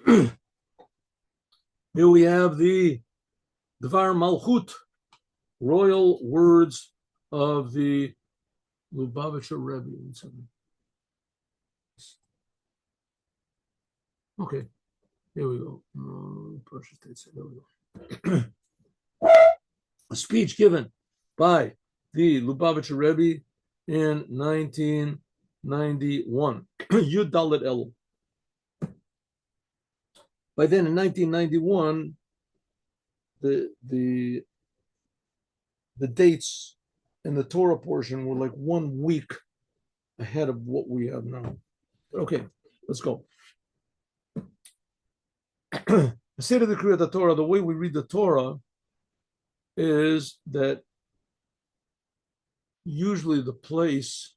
Here we have the Dvar Malchut, royal words of the Lubavitcher Rebbe. Okay, here we go. There we go. A speech given by the Lubavitcher Rebbe in 1991. Yud Dalet Elul. By then, in 1991, the dates in the Torah portion were like 1 week ahead of what we have now. Okay, let's go. The state of the Kriyat Torah, the way we read the Torah is that usually the place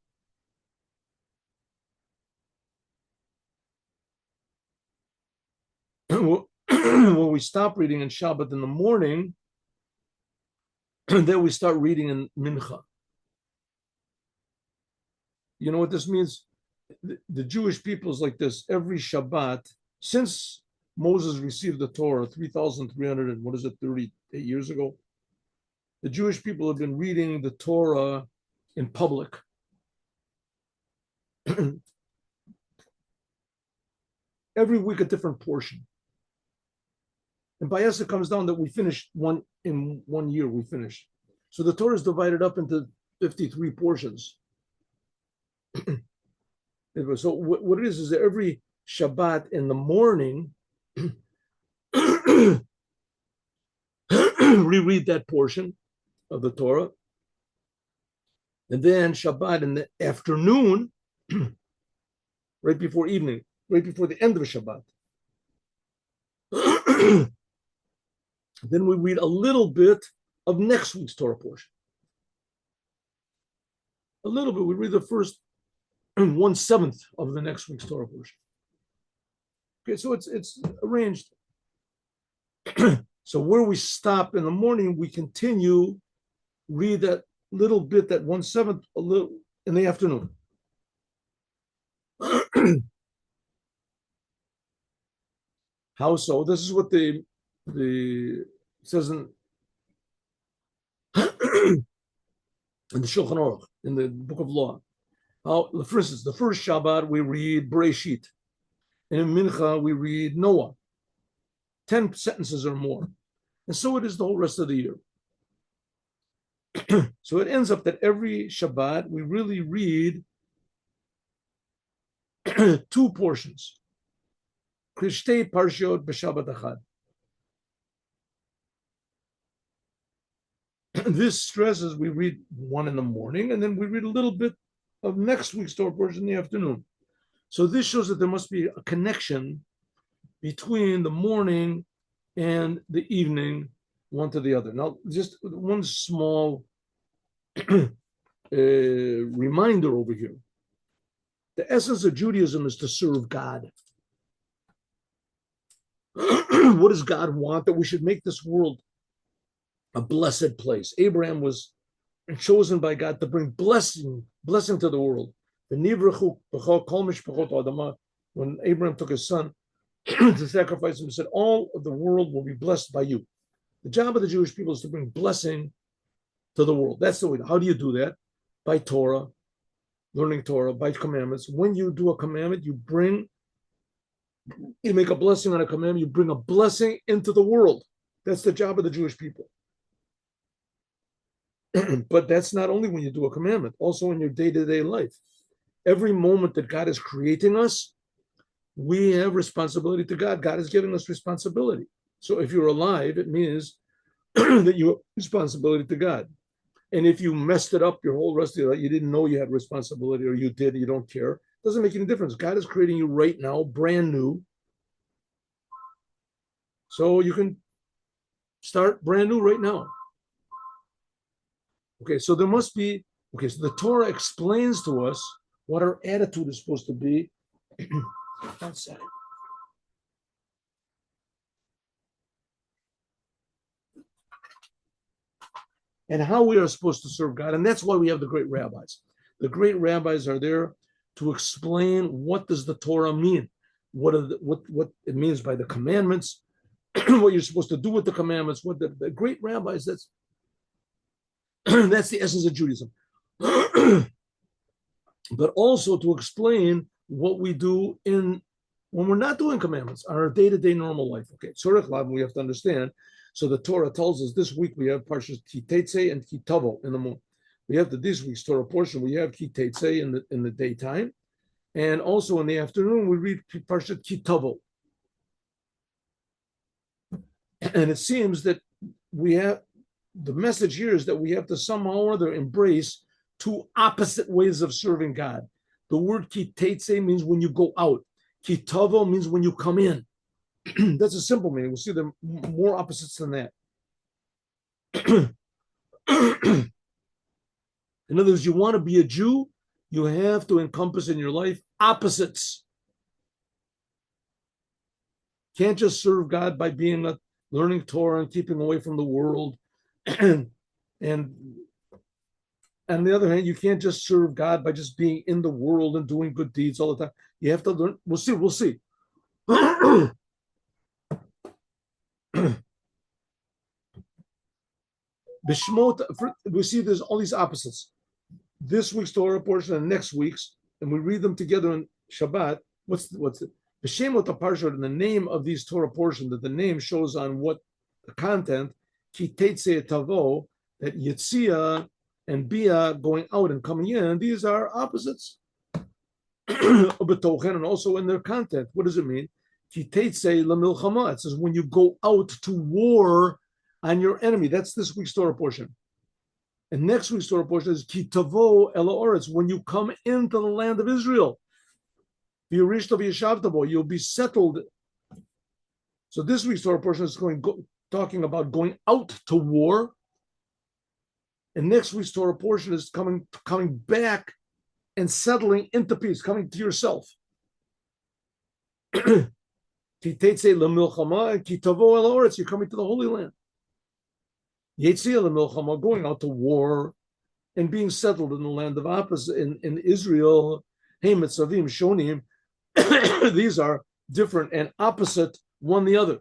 when we stop reading in Shabbat in the morning, then we start reading in Mincha. You know what this means? The Jewish people is like this. Every Shabbat, since Moses received the Torah 38 years ago, the Jewish people have been reading the Torah in public. Every week a different portion. And by us, it comes down that we finished in 1 year, we finished. So the Torah is divided up into 53 portions. So what it is that every Shabbat in the morning, reread that portion of the Torah. And then Shabbat in the afternoon, right before evening, right before the end of Shabbat. Then we read a little bit of next week's Torah portion. A little bit. We read the first 1/7 of the next week's Torah portion. Okay, so it's arranged. So where we stop in the morning, we continue, read that little bit, that 1/7, a little in the afternoon. How so? This is what the says in the Shulchan Aruch, in the Book of Law. For instance, the first Shabbat we read Bereshit, and in Mincha we read Noah. 10 sentences or more, and so it is the whole rest of the year. So it ends up that every Shabbat we really read 2 portions. Krishtei Parshiot b'Shabbat Echad. This stresses we read 1 in the morning, and then we read a little bit of next week's Torah portion in the afternoon. So this shows that there must be a connection between the morning and the evening, one to the other. Now, just one small reminder over here. The essence of Judaism is to serve God. What does God want? That we should make this world a blessed place. Abraham was chosen by God to bring blessing to the world. When Abraham took his son to sacrifice him, he said, all of the world will be blessed by you. The job of the Jewish people is to bring blessing to the world. That's the way. How do you do that? By Torah, learning Torah, by commandments. When you do a commandment, you make a blessing on a commandment, you bring a blessing into the world. That's the job of the Jewish people. But that's not only when you do a commandment, also in your day-to-day life. Every moment that God is creating us, we have responsibility to God. God is giving us responsibility. So if you're alive, it means that you have responsibility to God. And if you messed it up your whole rest of your life, you didn't know you had responsibility, or you did, you don't care, it doesn't make any difference. God is creating you right now, brand new. So you can start brand new right now. Okay, so there must be, so the Torah explains to us what our attitude is supposed to be. One second. And how we are supposed to serve God. And that's why we have the great rabbis. The great rabbis are there to explain what does the Torah mean. what it means by the commandments, what you're supposed to do with the commandments. What the great rabbis, that's that's the essence of Judaism. But also to explain what we do in when we're not doing commandments, our day-to-day normal life. Okay, Tzorech Lav, we have to understand. So the Torah tells us this week we have Parshas Ki Tetzei and Ki Tavo in the morning. We have this week's Torah portion. We have Ki Tetzei in the daytime, and also in the afternoon we read Parshas Ki Tavo. And it seems that we have the message here is that we have to somehow or other embrace two opposite ways of serving God. The word Ki Tetzei means when you go out. Ki Tavo means when you come in. That's a simple meaning. We'll see there more opposites than that. In other words, you want to be a Jew, you have to encompass in your life opposites. Can't just serve God by being learning Torah and keeping away from the world. And on the other hand, you can't just serve God by just being in the world and doing good deeds all the time. You have to learn. We'll see. Bishmot, we see there's all these opposites. This week's Torah portion and next week's, and we read them together on Shabbat. What's the B'Shemot Parsha, in the name of these Torah portion, that the name shows on what the content, Ki Tetzei Tavo, that Yitzia and Bia going out and coming in, these are opposites. And also in their content. What does it mean? Ki Tetzei LaMilchama. It says when you go out to war on your enemy. That's this week's Torah portion. And next week's Torah portion is Ki Tavo El Ha'oretz, when you come into the land of Israel. You'll be settled. So this week's Torah portion is talking about going out to war. And next week's Torah portion is coming back and settling into peace, coming to yourself. Ki Tetzei LaMilchama and Ki Tavo El Ha'oretz, you're coming to the Holy Land. Yetzia LaMilchama, going out to war and being settled in the land of opposite in Israel. Hey, Mitzavim Shonim. These are different and opposite one the other.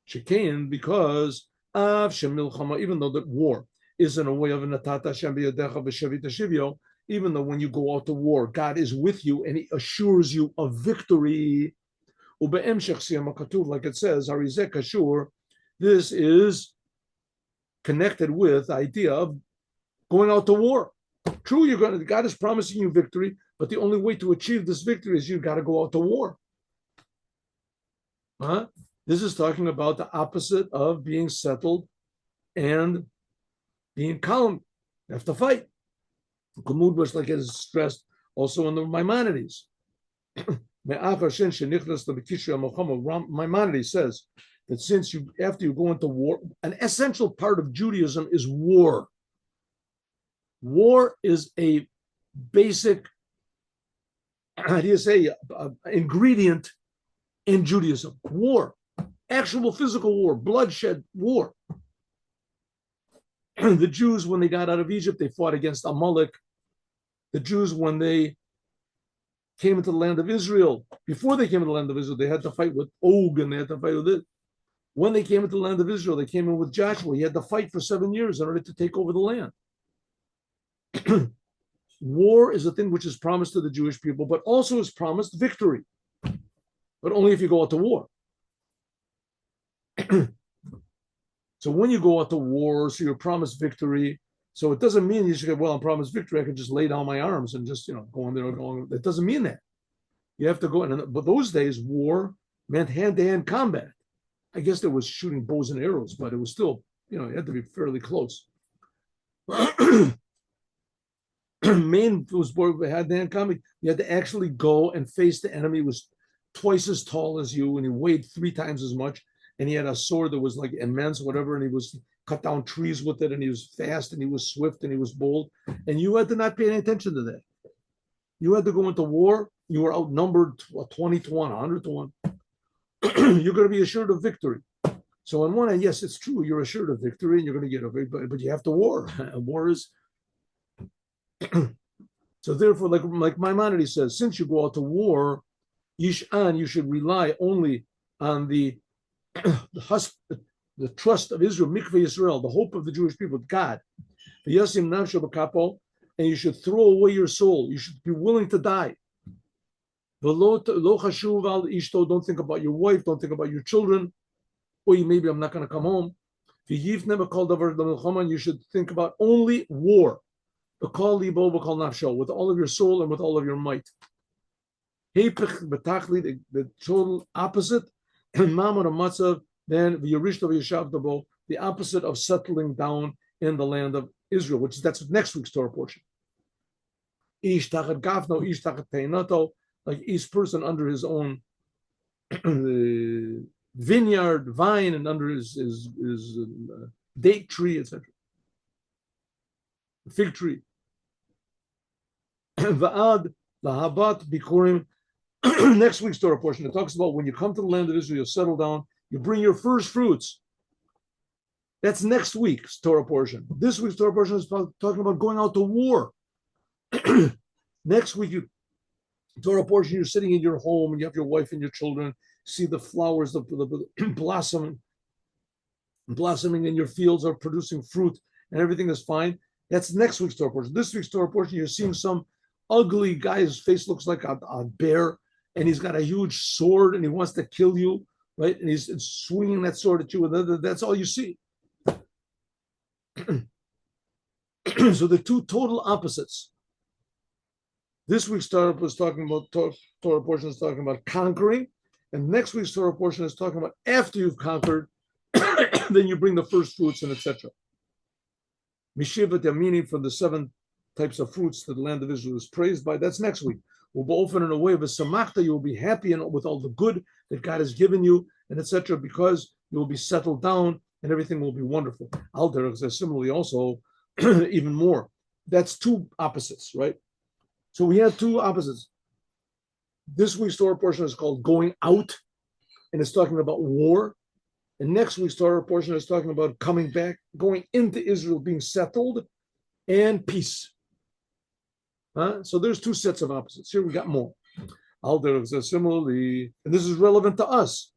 Shekain, because of Shemilchama, even though that war is in a way of Natata Hashem b'yadecha v'shavita shivyo, even though when you go out to war, God is with you and He assures you of victory. Ube'emshech siyam hakatuv, like it says, Harizeh kashur. This is connected with the idea of going out to war. True, God is promising you victory, but the only way to achieve this victory is you got to go out to war. This is talking about the opposite of being settled and being calm. You have to fight. Like it is stressed also in the Maimonides. Maimonides says that after you go into war, an essential part of Judaism is war. War is a basic, ingredient in Judaism. War, actual physical war, bloodshed war. The Jews, when they got out of Egypt, they fought against Amalek. The Jews, when they came into the land of Israel, before they came into the land of Israel, they had to fight with Og and they had to fight with it. When they came into the land of Israel, they came in with Joshua. He had to fight for 7 years in order to take over the land. War is a thing which is promised to the Jewish people, but also is promised victory. But only if you go out to war. So when you go out to war, so you're promised victory. So it doesn't mean you should go, well, I'm promised victory. I can just lay down my arms and just, go in there and go on. It doesn't mean that. You have to go in. But those days, war meant hand-to-hand combat. I guess there was shooting bows and arrows, but it was still, you had to be fairly close. Main was hand-to-hand combat. You had to actually go and face the enemy. He was twice as tall as you, and he weighed 3 times as much. And he had a sword that was like immense, whatever, and he was cut down trees with it, and he was fast, and he was swift, and he was bold. And you had to not pay any attention to that. You had to go into war. You were outnumbered 20 to 1, 100 to 1. You're going to be assured of victory. So on one hand, yes, it's true. You're assured of victory, and you're going to get a victory, but you have to war. War is... So therefore, like Maimonides says, since you go out to war, Yish'an, you should rely only on the the trust of Israel, Mikveh Yisrael, the hope of the Jewish people, God. V'yasim nafsho b'kapo, and you should throw away your soul. You should be willing to die. Lo chashuv al ishto, don't think about your wife, don't think about your children. Or maybe I'm not going to come home. V'yif never called davar l'milchama, you should think about only war. B'kol libo, b'kol nafsho, with all of your soul and with all of your might. Hepech b'tachli, the total opposite. Mamad matzav, then v'yarishto v'yashavdabo, the opposite of settling down in the land of Israel, that's next week's Torah portion. Ish tachat gafno, ish tachat teinato, like each person under his own vineyard, vine, and under his date tree, etc. Fig tree. Va'ad lahabat bikurim. Next week's Torah portion, it talks about when you come to the land of Israel, you settle down, you bring your first fruits. That's next week's Torah portion. This week's Torah portion is talking about going out to war. Next week, Torah portion, you're sitting in your home and you have your wife and your children, see the flowers, the blossoming in your fields are producing fruit and everything is fine. That's next week's Torah portion. This week's Torah portion, you're seeing some ugly guy, his face looks like a bear, and he's got a huge sword and he wants to kill you, right? And he's swinging that sword at you, and that's all you see. So the two total opposites. This week's Torah was talking about Torah portion is talking about conquering, and next week's Torah portion is talking about after you've conquered, then you bring the first fruits and etc. Mishivat Yamini, from the 7 types of fruits that the land of Israel is praised by. That's next week. Will be often in a way of a samachta. You will be happy with all the good that God has given you, and etc. Because you will be settled down and everything will be wonderful. Alder says similarly also, even more. That's two opposites, right? So we have two opposites. This week's Torah portion is called going out, and it's talking about war. And next week's Torah portion is talking about coming back, going into Israel, being settled, and peace. So there's two sets of opposites. Here we got more. Alder says similarly, and this is relevant to us.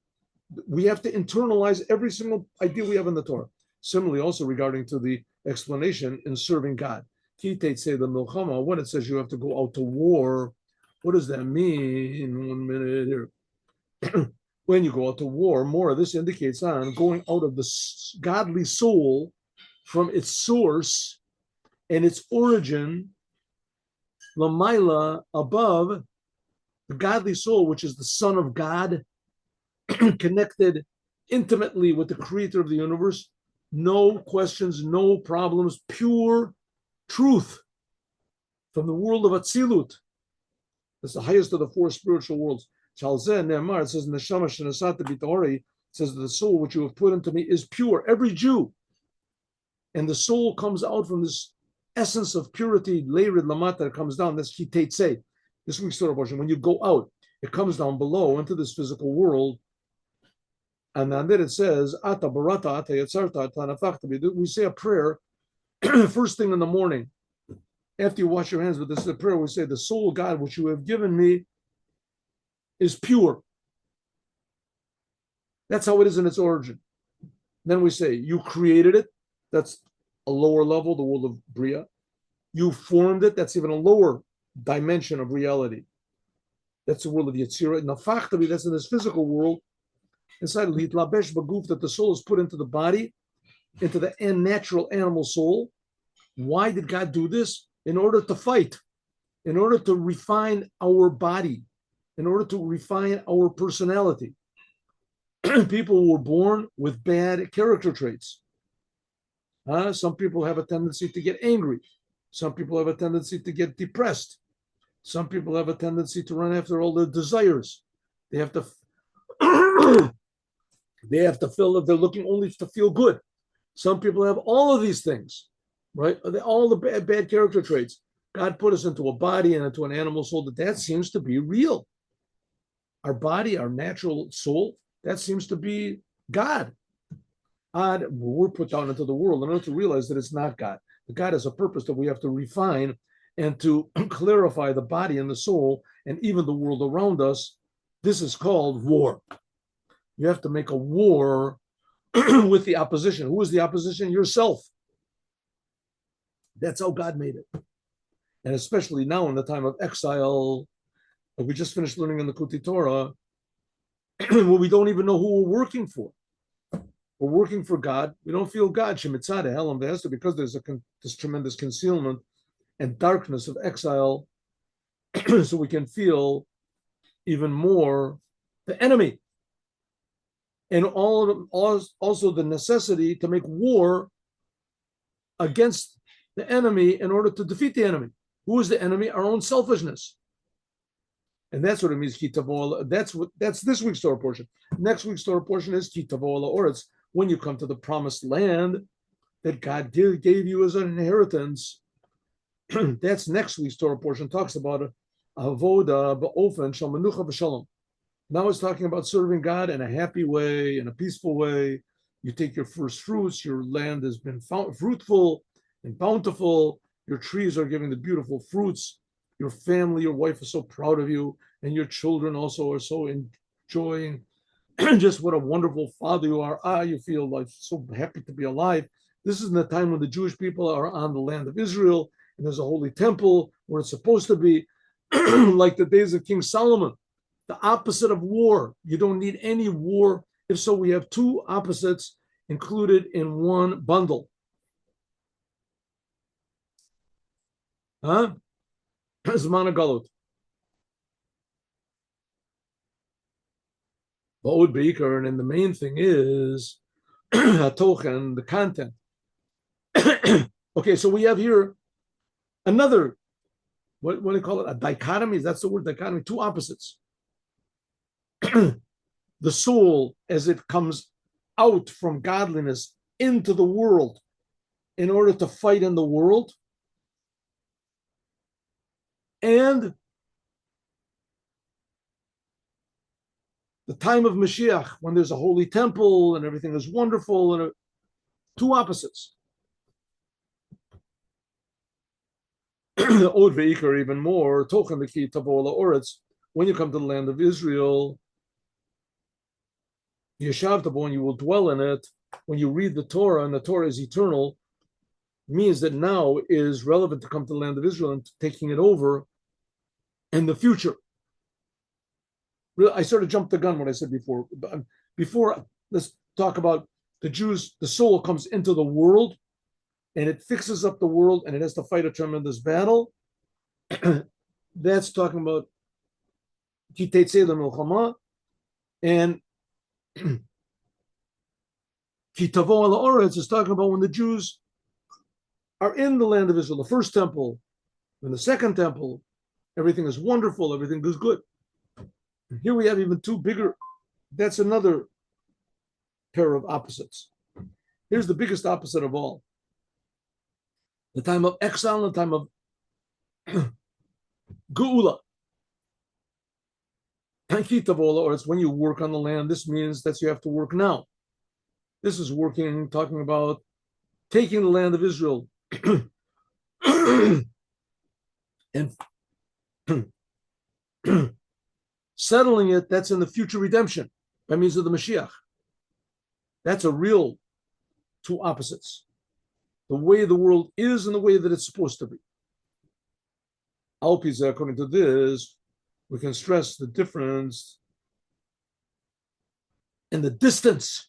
We have to internalize every single idea we have in the Torah. Similarly, also regarding to the explanation in serving God. Kitei say the milchama, when it says you have to go out to war, what does that mean? 1 minute here. When you go out to war, more this indicates on going out of the godly soul from its source and its origin, lamaila, above the godly soul, which is the Son of God, connected intimately with the Creator of the universe. No questions, no problems, pure truth from the world of Atzilut. That's the highest of the 4 spiritual worlds. It says in Neshama Shenasata B'Torah, it says the soul which you have put into me is pure. Every Jew. And the soul comes out from this essence of purity, Leirid Lamata, that comes down. That's Kiteitzei. This week's Torah portion. When you go out, it comes down below into this physical world. And then it says, Ata Barata, Ata Yatzarta, Ata Nafachta. We say a prayer first thing in the morning. After you wash your hands, but this is a prayer we say, the soul of God which you have given me is pure. That's how it is in its origin. Then we say, you created it. That's a lower level, the world of Bria. You formed it. That's even a lower dimension of reality. That's the world of Yetzirah. Nafachtabi, that's in this physical world. Inside of Hitlabesh Baguf, that the soul is put into the body, into the natural animal soul. Why did God do this? In order to fight, in order to refine our body, in order to refine our personality. People were born with bad character traits. Some people have a tendency to get angry. Some people have a tendency to get depressed. Some people have a tendency to run after all their desires. They have to feel that they're looking only to feel good. Some people have all of these things, right? All the bad character traits. God put us into a body and into an animal soul. That seems to be real. Our body, our natural soul, that seems to be God. We're put down into the world in order to realize that it's not God. But God has a purpose that we have to refine and to clarify the body and the soul and even the world around us This is called war. You have to make a war with the opposition. Who is the opposition? Yourself. That's how God made it. And especially now in the time of exile, we just finished learning in the Kuti Torah, where we don't even know who we're working for. We're working for God. We don't feel God. Shemitzad, Helam, V'Hester, because there's this tremendous concealment and darkness of exile, so we can feel even more the enemy. And also the necessity to make war against the enemy in order to defeat the enemy. Who is the enemy? Our own selfishness. And that's what it means, Ki Tavo. That's this week's Torah portion. Next week's Torah portion is Ki Tavo Oretz. When you come to the promised land that God gave you as an inheritance. That's next week's Torah portion. Talks about Avoda Ba'ofen Shal Menucha V'Shalom. Now it's talking about serving God in a happy way, in a peaceful way. You take your first fruits. Your land has been fruitful and bountiful. Your trees are giving the beautiful fruits. Your family, your wife is so proud of you, and your children also are so enjoying just what a wonderful father you are. You feel like so happy to be alive. This is in the time when the Jewish people are on the land of Israel, and there's a holy temple where it's supposed to be, like the days of King Solomon. The opposite of war. You don't need any war. If so, we have two opposites included in one bundle. Zman Galut. And then the main thing is Hatochen, the content. Okay, so we have here another, what do you call it? A dichotomy? That's the word, dichotomy, two opposites. The soul, as it comes out from godliness into the world in order to fight in the world, and the time of Moshiach, when there's a holy temple and everything is wonderful, and two opposites. Od ve'ikar, even more, tochen the ki tavo la'oretz, when you come to the land of Israel, Yeshav tabo, and you will dwell in it. When you read the Torah, and the Torah is eternal, means that now is relevant to come to the land of Israel and taking it over in the future. I sort of jumped the gun when I said before. Before, let's talk about the Jews. The soul comes into the world, and it fixes up the world, and it has to fight a tremendous battle. That's talking about Ki Teitzei L'Milchama, and Ki Tavo La'oretz is talking about when the Jews are in the land of Israel, the first temple, and the second temple. Everything is wonderful, everything is good. Here we have even two bigger, that's another pair of opposites. Here's the biggest opposite of all. The time of exile and the time of Geula. Or it's when you work on the land. This means that you have to work now. This is working, talking about taking the land of Israel and settling it. That's in the future redemption by means of the Moshiach. That's a real two opposites. The way the world is and the way that it's supposed to be. Alpiza, according to this, we can stress the difference in the distance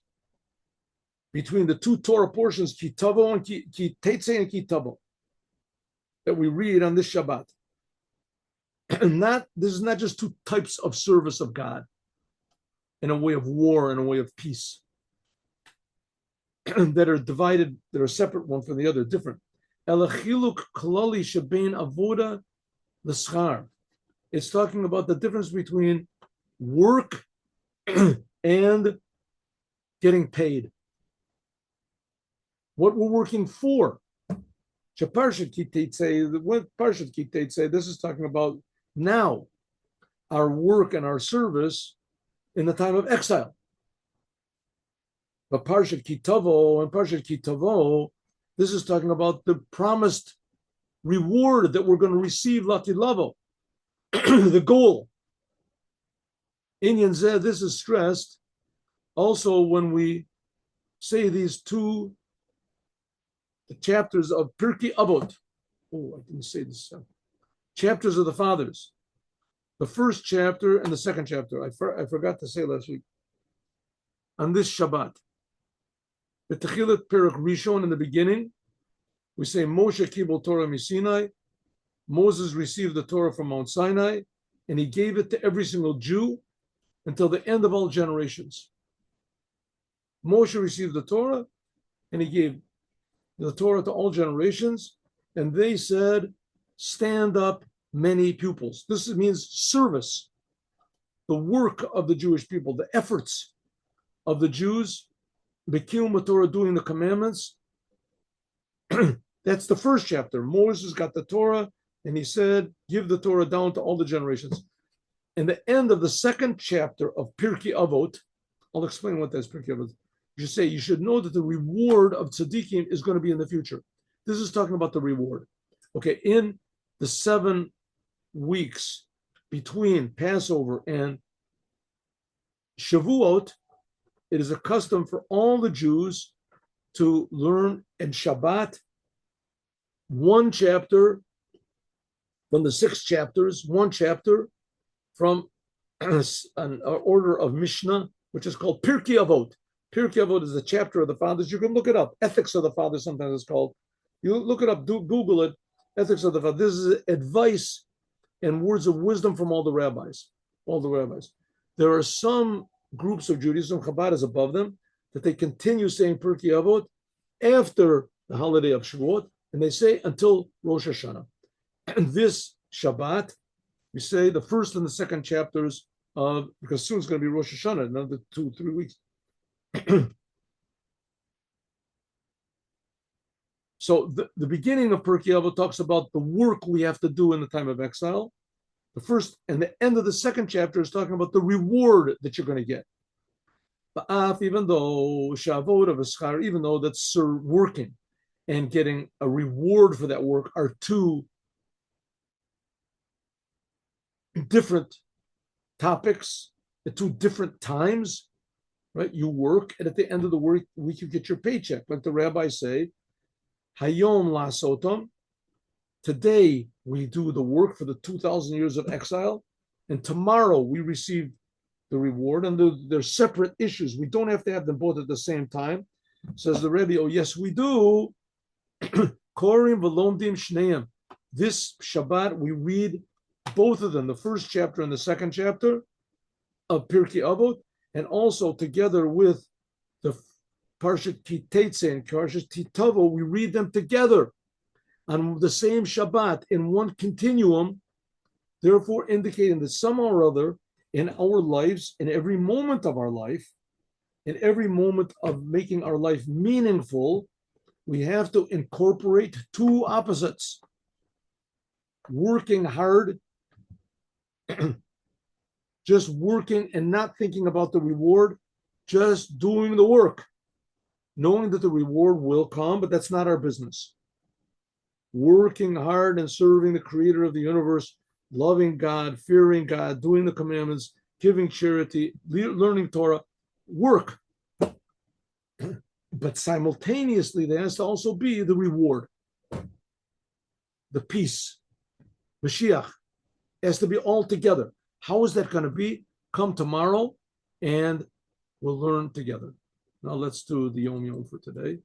between the two Torah portions, Ki Tavo and Ki Teitzei and Ki Tavo, that we read on this Shabbat. And this is not just two types of service of God in a way of war and a way of peace that are divided, that are separate one from the other, different. Elachiluk klali shebein avoda l'schar. It's talking about the difference between work and getting paid. What we're working for. Parshat Ki Teitzei, this is talking about now, our work and our service in the time of exile. But Parshat Ki Tavo and Parshat Ki Tavo, this is talking about the promised reward that we're going to receive, Lati Lavo, the goal. Inyan Zeh, this is stressed also when we say these two chapters of Pirkei Avot. Oh, I didn't say this. Chapters of the fathers. The first chapter and the second chapter. I forgot to say last week. On this Shabbat. The Techilat Perek Rishon in the beginning, we say Moshe Kibul Torah Misinai. Moses received the Torah from Mount Sinai, and he gave it to every single Jew until the end of all generations. Moshe received the Torah, and he gave the Torah to all generations, and they said, stand up many pupils. This means service, the work of the Jewish people, the efforts of the Jews, B'kiyum Torah, doing the commandments. That's the first chapter. Moses got the Torah, and he said, give the Torah down to all the generations. In the end of the second chapter of Pirkei Avot, I'll explain what that's Pirkei Avot. You say you should know that the reward of tzaddikim is going to be in the future. This is talking about the reward. Okay, in the 7 weeks between Passover and Shavuot, it is a custom for all the Jews to learn in Shabbat one chapter from the 6 chapters, one chapter from an order of Mishnah, which is called Pirkei Avot. Pirkei Avot is the chapter of the fathers. You can look it up. Ethics of the fathers, sometimes it's called. You look it up, Google it. Ethics of the fathers. This is advice and words of wisdom from all the rabbis. All the rabbis. There are some groups of Judaism, Chabad is above them, that they continue saying Pirkei Avot after the holiday of Shavuot, and they say until Rosh Hashanah. And this Shabbat, we say the first and the second chapters of, because soon it's going to be Rosh Hashanah, another 2-3 weeks. So the beginning of Pirkei Avot talks about the work we have to do in the time of exile. The first and the end of the second chapter is talking about the reward that you're going to get. Even though Shavot of Eschar, even though that's working and getting a reward for that work are two different topics at 2 different times, right? You work, and at the end of the week you get your paycheck. Like the rabbis say, Hayom lasotam, today we do the work for the 2,000 years of exile, and tomorrow we receive the reward, and they're separate issues. We don't have to have them both at the same time. Says the Rebbe, oh yes, we do. Korim v'lomdim shneim. This Shabbat we read both of them, the first chapter and the second chapter of Pirkei Avot, and also together with the Parshat Kitetze and Parshat Titavo, we read them together on the same Shabbat in one continuum, therefore indicating that somehow or other in our lives, in every moment of our life, in every moment of making our life meaningful, we have to incorporate 2 opposites. Working hard, just working and not thinking about the reward, just doing the work, knowing that the reward will come, but that's not our business. Working hard and serving the creator of the universe, loving God, fearing God, doing the commandments, giving charity, learning Torah, work. But simultaneously, there has to also be the reward, the peace. Moshiach has to be all together. How is that going to be? Come tomorrow and we'll learn together. Now let's do the Yom Yom for today.